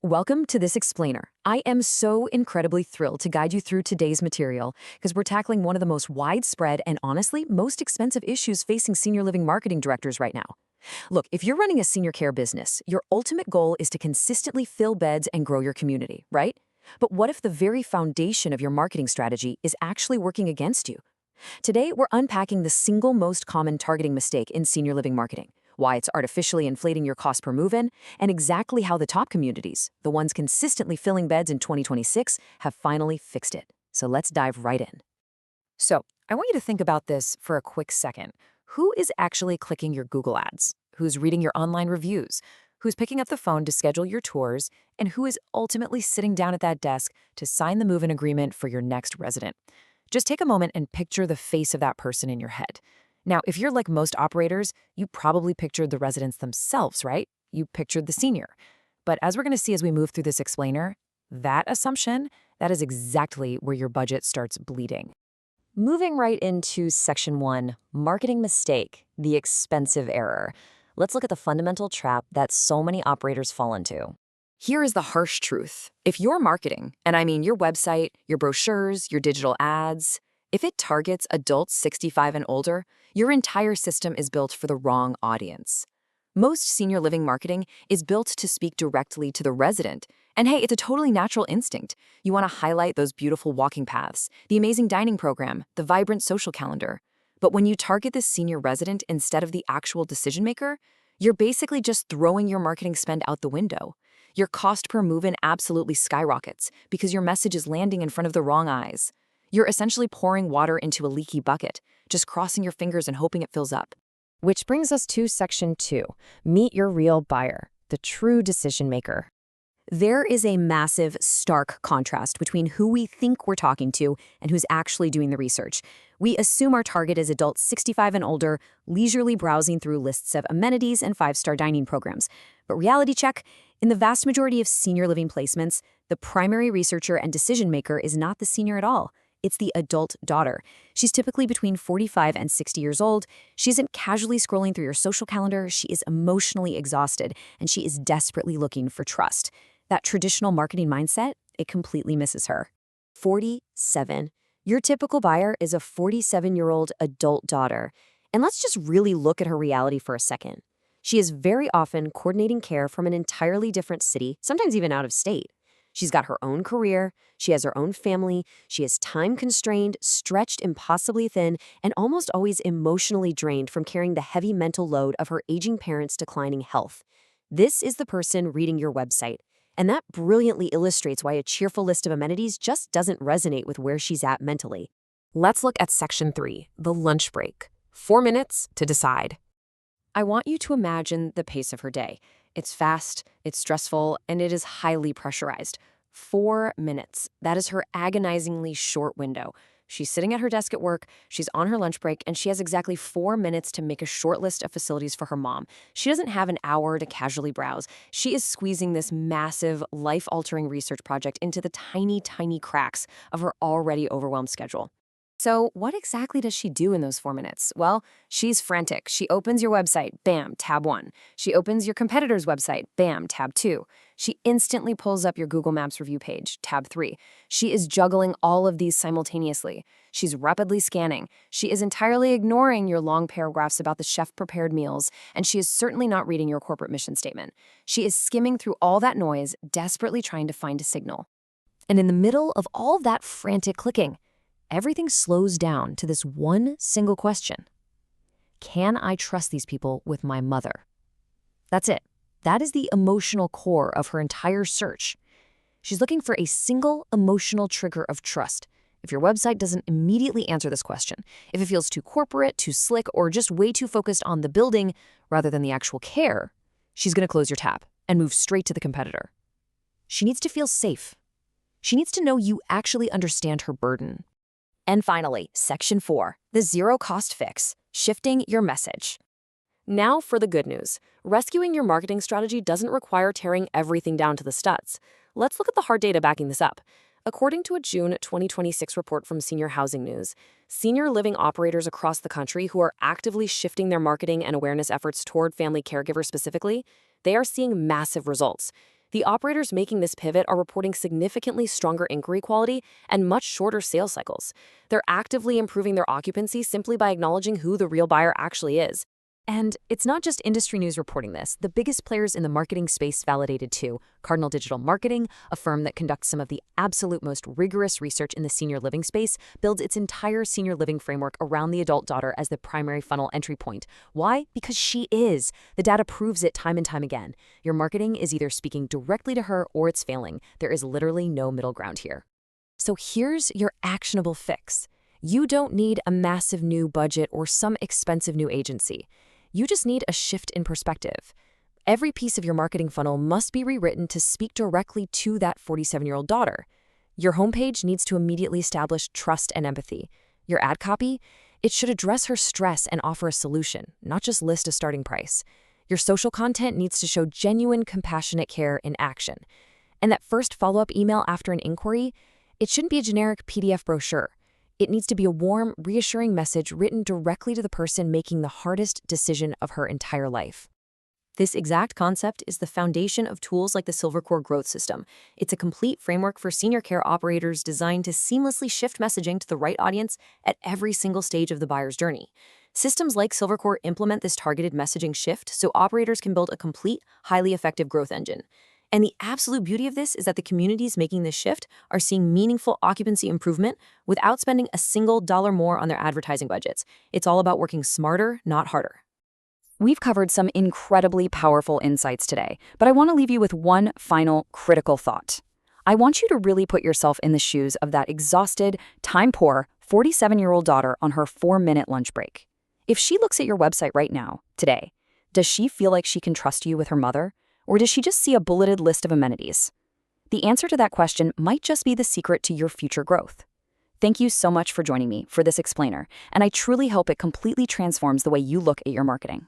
Welcome to this explainer. I am so incredibly thrilled to guide you through today's material because we're tackling one of the most widespread and honestly most expensive issues facing senior living marketing directors right now. Look, if you're running a senior care business, your ultimate goal is to consistently fill beds and grow your community, right? But what if the very foundation of your marketing strategy is actually working against you? Today, we're unpacking the single most common targeting mistake in senior living marketing, why it's artificially inflating your cost per move-in, and exactly how the top communities, the ones consistently filling beds in 2026, have finally fixed it. So let's dive right in. So, I want you to think about this for a quick second. Who is actually clicking your Google ads? Who's reading your online reviews? Who's picking up the phone to schedule your tours? And who is ultimately sitting down at that desk to sign the move-in agreement for your next resident? Just take a moment and picture the face of that person in your head. Now, if you're like most operators, you probably pictured the residents themselves, right? You pictured the senior. But as we're going to see as we move through this explainer, that assumption, that is exactly where your budget starts bleeding. Moving right into Section 1, Marketing Mistake, the Expensive Error. Let's look at the fundamental trap that so many operators fall into. Here is the harsh truth. If your marketing, and I mean your website, your brochures, your digital ads, if it targets adults 65 and older, your entire system is built for the wrong audience. Most senior living marketing is built to speak directly to the resident. And hey, it's a totally natural instinct. You want to highlight those beautiful walking paths, the amazing dining program, the vibrant social calendar. But when you target this senior resident instead of the actual decision maker, you're basically just throwing your marketing spend out the window. Your cost per move-in absolutely skyrockets because your message is landing in front of the wrong eyes. You're essentially pouring water into a leaky bucket, just crossing your fingers and hoping it fills up. Which brings us to Section 2, Meet Your Real Buyer, the true decision maker. There is a massive, stark contrast between who we think we're talking to and who's actually doing the research. We assume our target is adults 65 and older, leisurely browsing through lists of amenities and five-star dining programs. But reality check, in the vast majority of senior living placements, the primary researcher and decision maker is not the senior at all. It's the adult daughter. She's typically between 45 and 60 years old. She isn't casually scrolling through your social calendar. She is emotionally exhausted, and she is desperately looking for trust. That traditional marketing mindset, it completely misses her. 47. Your typical buyer is a 47-year-old adult daughter. And let's just really look at her reality for a second. She is very often coordinating care from an entirely different city, sometimes even out of state. She's got her own career, she has her own family, she is time-constrained, stretched impossibly thin, and almost always emotionally drained from carrying the heavy mental load of her aging parents' declining health. This is the person reading your website, and that brilliantly illustrates why a cheerful list of amenities just doesn't resonate with where she's at mentally. Let's look at Section 3, the lunch break. 4 minutes to decide. I want you to imagine the pace of her day. It's fast, it's stressful, and it is highly pressurized. 4 minutes. That is her agonizingly short window. She's sitting at her desk at work, she's on her lunch break, and she has exactly 4 minutes to make a short list of facilities for her mom. She doesn't have an hour to casually browse. She is squeezing this massive, life-altering research project into the tiny, tiny cracks of her already overwhelmed schedule. So what exactly does she do in those 4 minutes? Well, she's frantic. She opens your website, bam, tab 1. She opens your competitor's website, bam, tab 2. She instantly pulls up your Google Maps review page, tab 3. She is juggling all of these simultaneously. She's rapidly scanning. She is entirely ignoring your long paragraphs about the chef-prepared meals, and she is certainly not reading your corporate mission statement. She is skimming through all that noise, desperately trying to find a signal. And in the middle of all that frantic clicking, everything slows down to this one single question. Can I trust these people with my mother? That's it. That is the emotional core of her entire search. She's looking for a single emotional trigger of trust. If your website doesn't immediately answer this question, if it feels too corporate, too slick, or just way too focused on the building rather than the actual care, she's going to close your tab and move straight to the competitor. She needs to feel safe. She needs to know you actually understand her burden. And finally, Section 4, the zero-cost fix, shifting your message. Now for the good news. Rescuing your marketing strategy doesn't require tearing everything down to the studs. Let's look at the hard data backing this up. According to a June 2026 report from Senior Housing News, senior living operators across the country who are actively shifting their marketing and awareness efforts toward family caregivers specifically, they are seeing massive results. The operators making this pivot are reporting significantly stronger inquiry quality and much shorter sales cycles. They're actively improving their occupancy simply by acknowledging who the real buyer actually is. And it's not just industry news reporting this. The biggest players in the marketing space validated too. Cardinal Digital Marketing, a firm that conducts some of the absolute most rigorous research in the senior living space, builds its entire senior living framework around the adult daughter as the primary funnel entry point. Why? Because she is. The data proves it time and time again. Your marketing is either speaking directly to her or it's failing. There is literally no middle ground here. So here's your actionable fix. You don't need a massive new budget or some expensive new agency. You just need a shift in perspective. Every piece of your marketing funnel must be rewritten to speak directly to that 47-year-old daughter. Your homepage needs to immediately establish trust and empathy. Your ad copy, it should address her stress and offer a solution, not just list a starting price. Your social content needs to show genuine, compassionate care in action. And that first follow-up email after an inquiry, it shouldn't be a generic PDF brochure. It needs to be a warm, reassuring message written directly to the person making the hardest decision of her entire life. This exact concept is the foundation of tools like the Silvercore Growth System. It's a complete framework for senior care operators designed to seamlessly shift messaging to the right audience at every single stage of the buyer's journey. Systems like Silvercore implement this targeted messaging shift so operators can build a complete, highly effective growth engine. And the absolute beauty of this is that the communities making this shift are seeing meaningful occupancy improvement without spending a single dollar more on their advertising budgets. It's all about working smarter, not harder. We've covered some incredibly powerful insights today, but I want to leave you with one final critical thought. I want you to really put yourself in the shoes of that exhausted, time-poor 47-year-old daughter on her 4-minute lunch break. If she looks at your website right now, today, does she feel like she can trust you with her mother? Or does she just see a bulleted list of amenities? The answer to that question might just be the secret to your future growth. Thank you so much for joining me for this explainer, and I truly hope it completely transforms the way you look at your marketing.